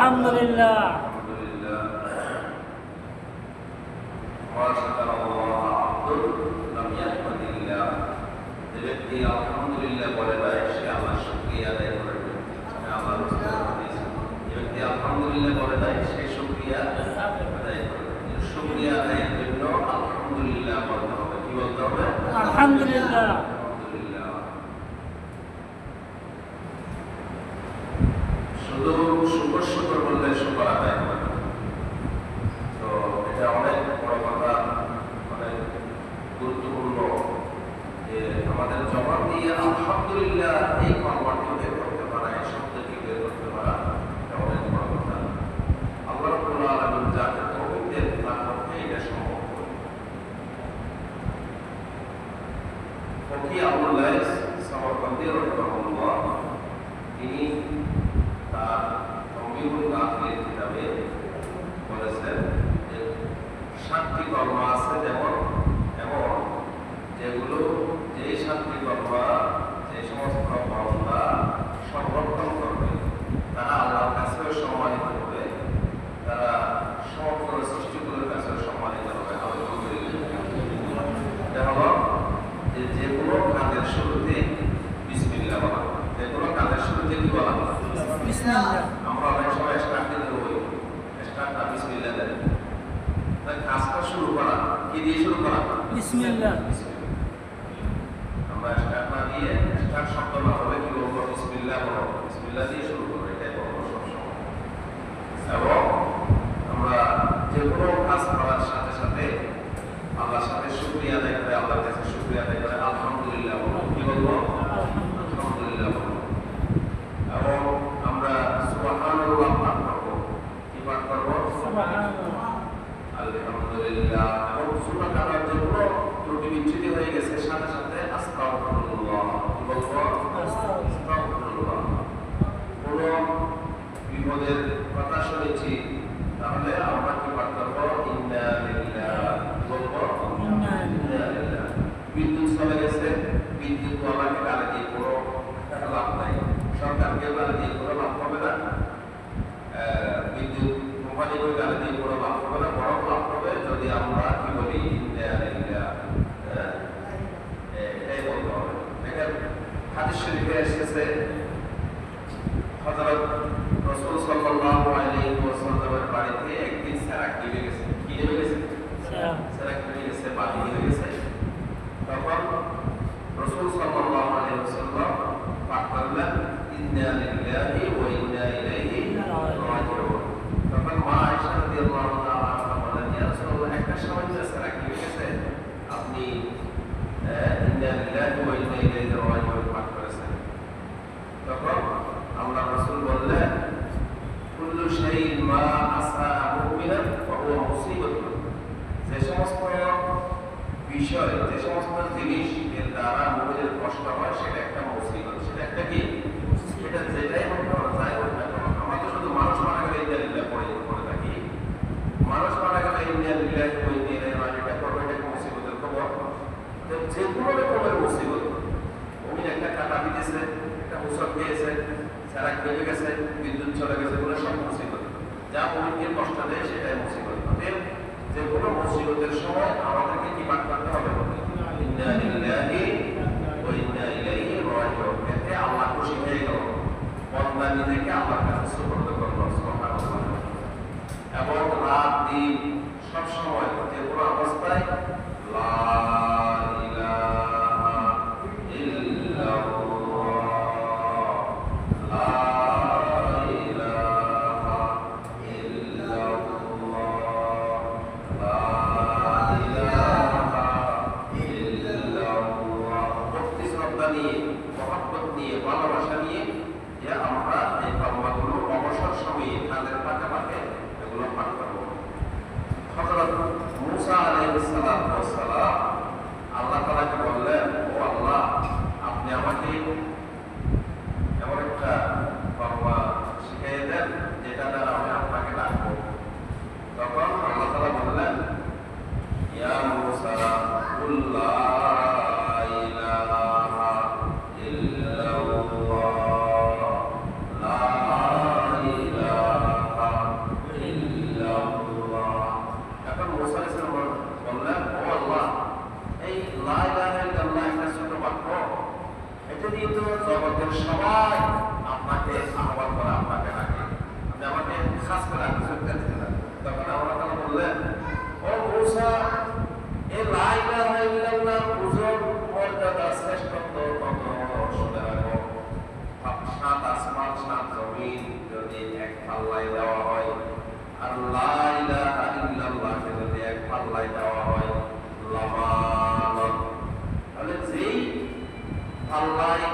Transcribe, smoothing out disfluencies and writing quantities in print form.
আলহামদুলিল্লাহ। ব্যক্তি আলহামদুলিল্লাহ বলে দেয় সে আল্লাহ শুকরিয়া আদায় করে। আল্লাহ ব্যক্তি আলহামদুলিল্লাহ বলে দেয় সে শুকরিয়া আদায় করে। শুকরিয়া আদায়ের জন্য আলহামদুলিল্লাহ বলতে হবে। কি বলতে হবে? আলহামদুলিল্লাহ। শুধু শুকর শুকর বললে শুকর আদায় করে না। তো এটা অনেক বড় কথা, অনেক গুরুত্বপূর্ণ যে আমাদের জবান দিয়ে আলহামদুলিল্লাহ এই কর্মটি বের করতে পারা, এই শব্দটি বের করতে পারা, এটা অনেক বড় কথা। আল্লাহ রাব্বুল আলামিন যাকে তৌফিক দেন তার পক্ষে এটা সম্ভব। ফকি আবুল লাইস সামারকান্দি রাহিমাহুল্লাহ তিনি তার তৌহিদুল আখির কিতাবে বলেছেন যে 7টি কর্ম আছে যেমন যেগুলো যে 7টি কর্ম যে সমস্ত বান্দা সংরক্ষণ করবে তারা আল্লাহর কাছেও সম্মানিত হবে, তারা সমগ্র সৃষ্টিগুলোর কাছেও সম্মানিত হবে। এটা হলো যে কোনো কাজের শুরুতে বিসমিল্লাহ বলা। যে কোনো কাজের শুরুতে কি বলা? বিসমিল্লাহ। আমরা অনেক সময় স্টার্ট দিতে বলি, স্টার্ট না বিসমিল্লাহ দেন। তাই কাজটা শুরু করা কি দিয়ে শুরু করা? বিসমিল্লাহ। আমরা স্টার্ট না দিয়ে স্টার্ট শব্দ না বলে কি বলবো? বিসমিল্লাহ বলো। বিসমিল্লাহ দিয়ে শুরু করবো, এটাই বলবো সবসময়। এবং আমরা যে কোনো কাজ করার সাথে সাথে আল্লাহর সাথে শুকরিয়া আদায় করে, আল্লাহর কাছে শুকরিয়া আদায় করে আলহামদুলিল্লাহ বলো। কি বলবো? আলহামদুলিল্লাহ বলো। এবং আমরা সুবহানাল্লাহ পাঠ করবো। কি পাঠ করবো? সুবহানাল্লাহ। আলহামদুলিল্লাহ। এবং সুন্নাহ কাটার জন্য ত্রুটি বিচ্যুতি হয়ে গেছে, সাথে সাথে আস্তাগফিরুল্লাহ। কি বলবো? আস্তাগফিরুল্লাহ। কোনো বিপদের কথা শুনেছি তাহলে আমরা কি পাঠ করবো? ইন্না লিল্লাহ। কি বলবো? ইন্না লিল্লাহ। বিদ্যুৎ চলে গেছে, বিদ্যুৎ ওয়ালাকে গালি দিয়ে কোনো লাভ নাই, সরকারকে গালি দিয়ে কোনো লাভ হবে না, বিদ্যুৎ কোম্পানিকে গালি দিয়ে কোনো লাভ হবে না। বড় লাভ হবে যদি আমরা কি বলি? ইন্না লিল্লাহ। এটাই বলতে হবে। দেখেন হাদিস শরীফে এসেছে হযরত রাসূল সাল্লাল্লাহু আলাইহি ওয়াসাল্লামের বাড়িতে একদিন সেরাক নিয়ে গেছে। কি নিয়ে গেছে? সেরাক নিয়ে গেছে, বাতি নিয়ে গেছে। তখন রাসূল সাল্লাল্লাহু আলাইহি ওয়াসাল্লাম পাঠ করলেন ইন্না লিল্লাহি ওয়া ইন্না ইলাইহি রাজিউন। তখন মা আয়েশা রাদিয়াল্লাহু তাআলা আনহা বলেন, ইয়া রাসূলুল্লাহ, একটা সময় যে সেরাক নিয়ে গেছে আপনি ইন্না লিল্লাহি ওয়া ইন্না ইলাইহি রাজিউন পাঠ করেছেন। তখন আল্লাহ রাসূল বললেন, কুল্লু শাইইন মা আসা মুমিনান ওয়া হুয়া মুসিবাতুন। যে সমস্ত বিষয়, যে সমস্ত জিনিস এর দ্বারা মুমিনের কষ্ট হয় সেটা একটা মুসিবত। সেটা একটা কি? সেটা যেটাই হোক না যাই হোক না, আমরা তো শুধু মানুষ মারা গেলে ইন্না লিল্লাহ পড়ে থাকি। মানুষ মারা গেলে ইন্না লিল্লাহি ওয়া ইন্না ইলাইহি রাজিউন এটা করবে, এটা মুসিবতের খবর। তো যে কোনো রকমের মুসিবত, মুমিন একটা কাটা দিতেছে, একটা ঔষধ খেয়েছে, সেরাক নেমে গেছে, বিদ্যুৎ চলে গেছে, কোনো সব মুসিবত। যা মুমিনকে কষ্ট দেয় সেটাই মুসিবত। অতএব যে কোনো মুসিবতের সময় আমাদেরকে কি পাঠ করতে হবে? ইন্না লিল্লাহি ওয়া ইন্না ইলাইহি রাজিউন। এতে আল্লাহ খুশি হয়ে গেল, বান্দা নিজেকে আল্লাহর কাছে সুপর্দ করলো। সুবহানাল্লাহ। এবং রাত দিন সব সময় যে কোনো অবস্থায় লা ইলাহা ইল্লাল্লাহ, লা ইলাহা ইল্লাল্লাহ, লা ইলাহা পাল্লায় দেওয়া হয়, আর লা ইলাহা ইল্লাল্লাহকে যদি এক পাল্লায় দেওয়া হয়, লামান, তাহলে যেই পাল্লায়